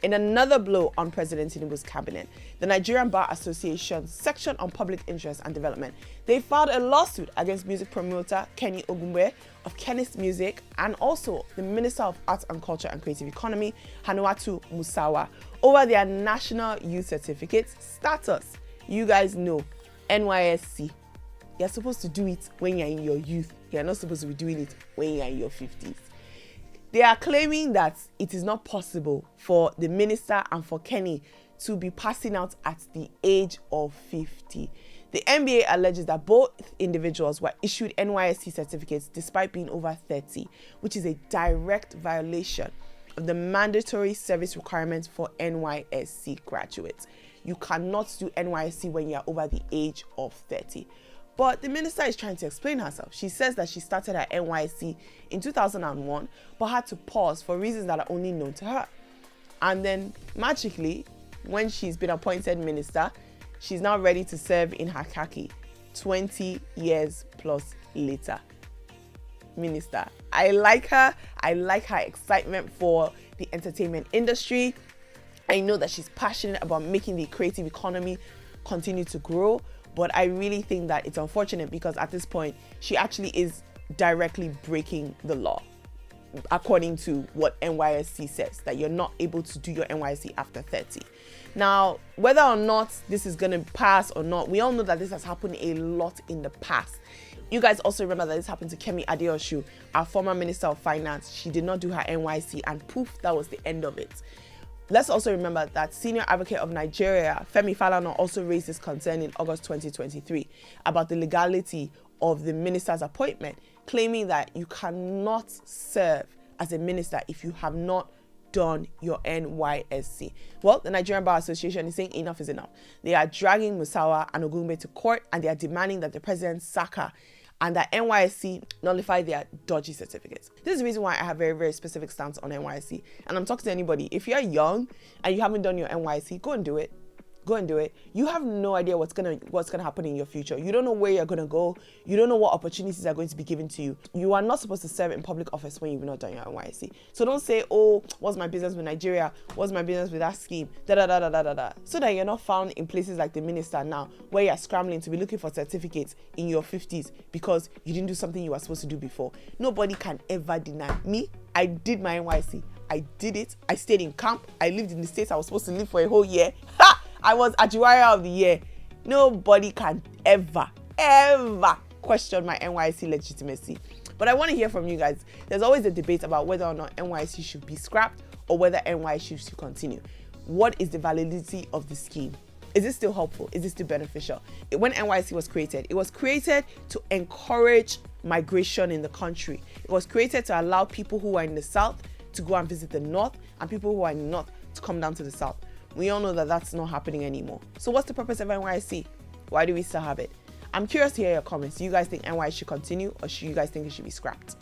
In another blow on President Tinubu's cabinet, the Nigerian Bar Association's section on public interest and development, they filed a lawsuit against music promoter Kenny Ogungbe of Kenny's Music and also the Minister of Arts and Culture and Creative Economy, Hanuatu Musawa, over their National Youth Certificate status. You guys know, NYSC, you're supposed to do it when you're in your youth. You're not supposed to be doing it when you're in your 50s. They are claiming that it is not possible for the minister and for Kenny to be passing out at the age of 50. The NBA alleges that both individuals were issued NYSC certificates despite being over 30, which is a direct violation of the mandatory service requirements for NYSC graduates. You cannot do NYSC when you're over the age of 30. But the minister is trying to explain herself. She says that she started her NYSC in 2001, but had to pause for reasons that are only known to her. And then magically, when she's been appointed minister, she's now ready to serve in her khaki 20 years plus later. Minister, I like her. I like her excitement for the entertainment industry. I know that she's passionate about making the creative economy continue to grow. But I really think that it's unfortunate because at this point, she actually is directly breaking the law, according to what NYSC says, that you're not able to do your NYSC after 30. Now, whether or not this is going to pass or not, we all know that this has happened a lot in the past. You guys also remember that this happened to Kemi Adeosun, our former Minister of Finance. She did not do her NYSC and poof, that was the end of it. Let's also remember that Senior Advocate of Nigeria, Femi Falana, also raised this concern in August 2023 about the legality of the minister's appointment, claiming that you cannot serve as a minister if you have not done your NYSC. Well, the Nigerian Bar Association is saying enough is enough. They are dragging Musawa and Ogungbe to court and they are demanding that the president sack her and that NYSC nullify their dodgy certificates. This is the reason why I have very, very specific stance on NYSC. And I'm talking to anybody. If you're young and you haven't done your NYSC, go and do it. Go and do it. You have no idea what's gonna happen in your future. You don't know where you're gonna go. You don't know what opportunities are going to be given to you. You are not supposed to serve in public office when you've not done your NYSC. So don't say, oh, what's my business with Nigeria? What's my business with that scheme? So that you're not found in places like the minister now, where you're scrambling to be looking for certificates in your 50s because you didn't do something you were supposed to do before. Nobody can ever deny me. I did my NYSC. I did it. I stayed in camp. I lived in the States. I was supposed to live for a whole year. Ha! I was Ajiwara of the year. Nobody can ever question my NYSC legitimacy. But I want to hear from you guys. There's always a debate about whether or not NYSC should be scrapped or whether NYSC should continue. What is the validity of the scheme? Is it still helpful? Is it still beneficial? When NYSC was created, it was created to encourage migration in the country. It was created to allow people who are in the south to go and visit the north and people who are in the north to come down to the south. We all know that that's not happening anymore. So what's the purpose of NYSC? Why do we still have it? I'm curious to hear your comments. Do you guys think NYSC should continue or should you guys think it should be scrapped?